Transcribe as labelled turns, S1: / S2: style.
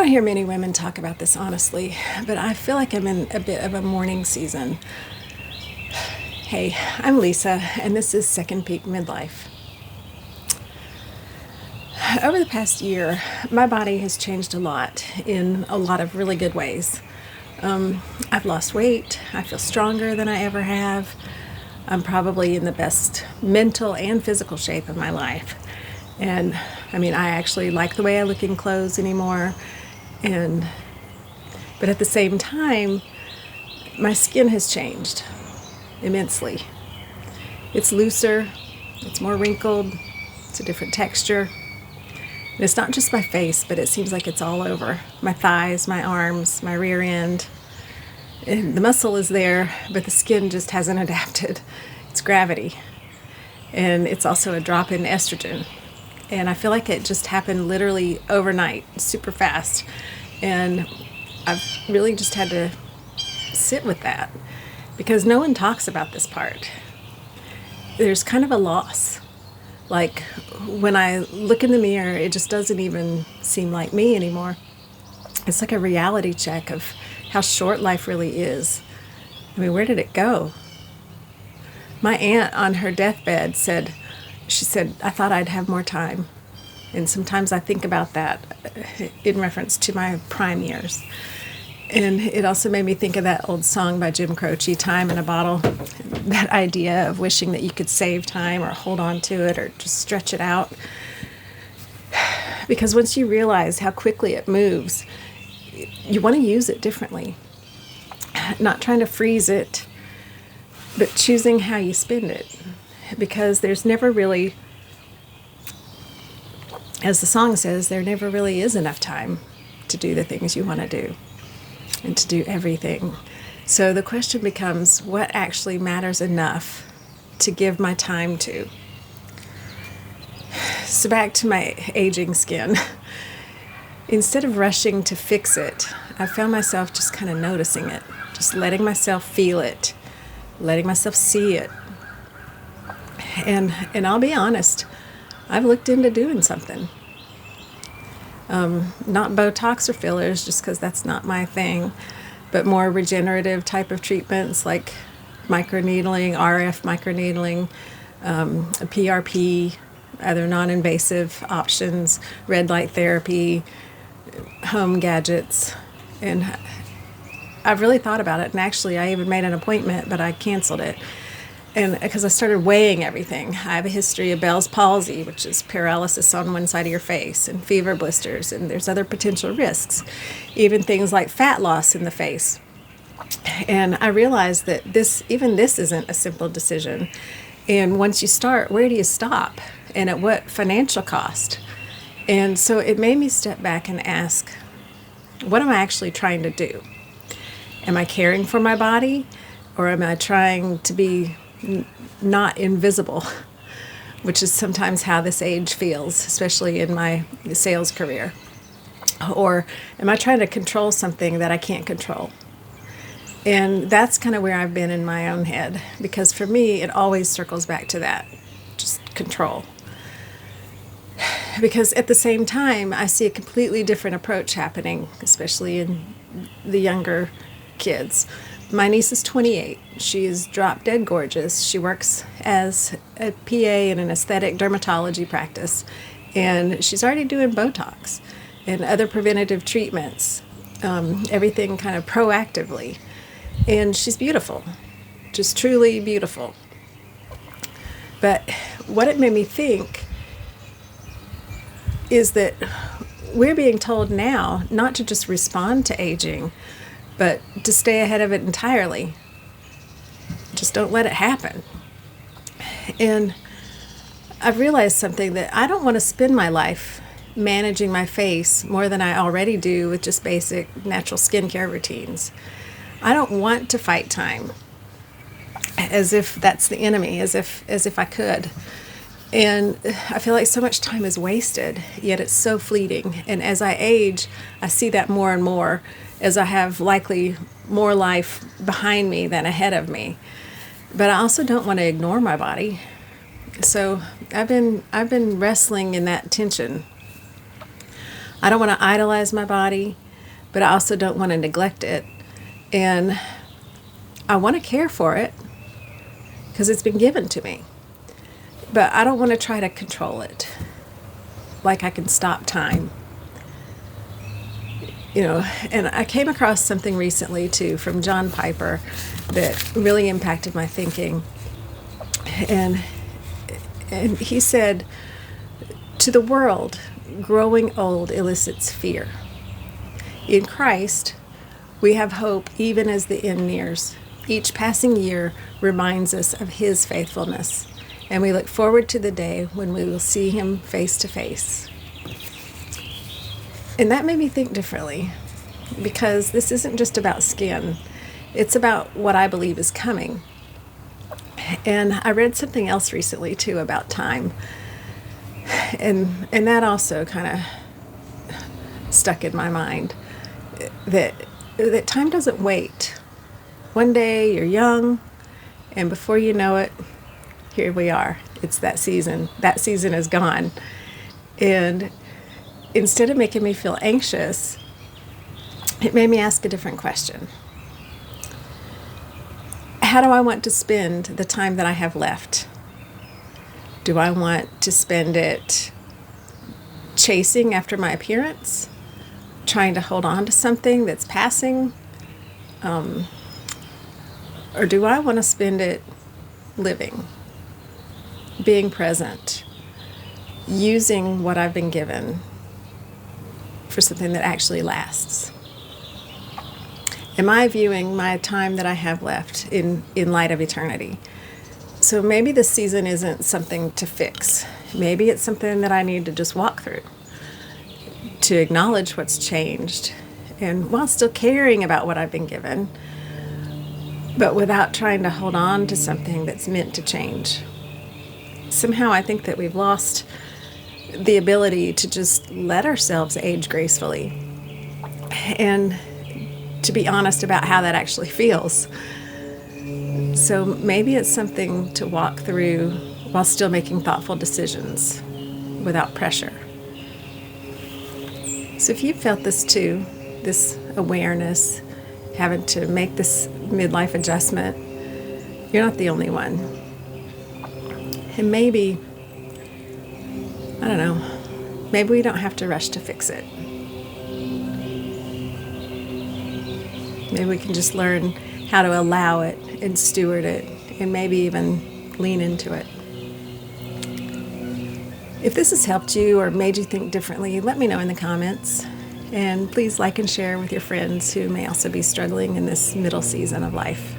S1: don't hear many women talk about this honestly, but I feel like I'm in a bit of a mourning season. Hey, I'm Lisa, and this is Second Peak Midlife. Over the past year, my body has changed a lot in a lot of really good ways. I've lost weight. I feel stronger than I ever have. I'm probably in the best mental and physical shape of my life. And I actually like the way I look in clothes anymore. But at the same time, my skin has changed immensely. It's looser, it's more wrinkled, it's a different texture. And it's not just my face, but it seems like it's all over. My thighs, my arms, my rear end. And the muscle is there, but the skin just hasn't adapted. It's gravity. And it's also a drop in estrogen. And I feel like it just happened literally overnight, super fast. And I've really just had to sit with that because no one talks about this part. There's kind of a loss. Like when I look in the mirror, it just doesn't even seem like me anymore. It's like a reality check of how short life really is. Where did it go? My aunt on her deathbed said, I thought I'd have more time. And sometimes I think about that in reference to my prime years. And it also made me think of that old song by Jim Croce, Time in a Bottle. That idea of wishing that you could save time or hold on to it or just stretch it out. Because once you realize how quickly it moves, you want to use it differently. Not trying to freeze it, but choosing how you spend it. Because there's never really, as the song says, there never really is enough time to do the things you want to do and to do everything. So the question becomes, what actually matters enough to give my time to? So back to my aging skin. Instead of rushing to fix it, I found myself just kind of noticing it, just letting myself feel it, letting myself see it. And I'll be honest, I've looked into doing something. Not Botox or fillers, just because that's not my thing, but more regenerative type of treatments like microneedling, RF microneedling, PRP, other non-invasive options, red light therapy, home gadgets. And I've really thought about it. And actually, I even made an appointment, but I canceled it. And because I started weighing everything. I have a history of Bell's palsy, which is paralysis on one side of your face, and fever blisters, and there's other potential risks, even things like fat loss in the face. And I realized that this isn't a simple decision. And once you start, where do you stop? And at what financial cost? And so it made me step back and ask, what am I actually trying to do? Am I caring for my body, or am I trying to be not invisible, which is sometimes how this age feels, especially in my sales career? Or am I trying to control something that I can't control? And that's kind of where I've been in my own head, because for me, it always circles back to that, just control. Because at the same time, I see a completely different approach happening, especially in the younger kids. My niece is 28. She is drop dead gorgeous. She works as a PA in an aesthetic dermatology practice, and she's already doing Botox and other preventative treatments, everything kind of proactively. And she's beautiful, just truly beautiful. But what it made me think is that we're being told now not to just respond to aging, but to stay ahead of it entirely. Just don't let it happen. And I've realized something, that I don't want to spend my life managing my face more than I already do with just basic natural skincare routines. I don't want to fight time as if that's the enemy, as if I could. And I feel like so much time is wasted, yet it's so fleeting. And as I age, I see that more and more, as I have likely more life behind me than ahead of me. But I also don't want to ignore my body. So I've been wrestling in that tension. I don't want to idolize my body, but I also don't want to neglect it. And I want to care for it because it's been given to me. But I don't want to try to control it, like I can stop time. And I came across something recently too from John Piper that really impacted my thinking. And he said, to the world, growing old elicits fear. In Christ, we have hope even as the end nears. Each passing year reminds us of His faithfulness, and we look forward to the day when we will see Him face to face. And that made me think differently, because this isn't just about skin. It's about what I believe is coming. And I read something else recently, too, about time. And that also kind of stuck in my mind, that time doesn't wait. One day you're young, and before you know it, here we are. It's that season. That season is gone. And instead of making me feel anxious, it made me ask a different question. How do I want to spend the time that I have left? Do I want to spend it chasing after my appearance? Trying to hold on to something that's passing? Or do I want to spend it living, being present, using what I've been given for something that actually lasts? Am I viewing my time that I have left in light of eternity? So maybe this season isn't something to fix. Maybe it's something that I need to just walk through, to acknowledge what's changed, and while still caring about what I've been given, but without trying to hold on to something that's meant to change. Somehow I think that we've lost the ability to just let ourselves age gracefully and to be honest about how that actually feels. So maybe it's something to walk through while still making thoughtful decisions without pressure. So if you felt this too, this awareness, having to make this midlife adjustment, you're not the only one. And maybe, I don't know, maybe we don't have to rush to fix it. Maybe we can just learn how to allow it and steward it, and maybe even lean into it. If this has helped you or made you think differently, let me know in the comments. And please like and share with your friends who may also be struggling in this middle season of life.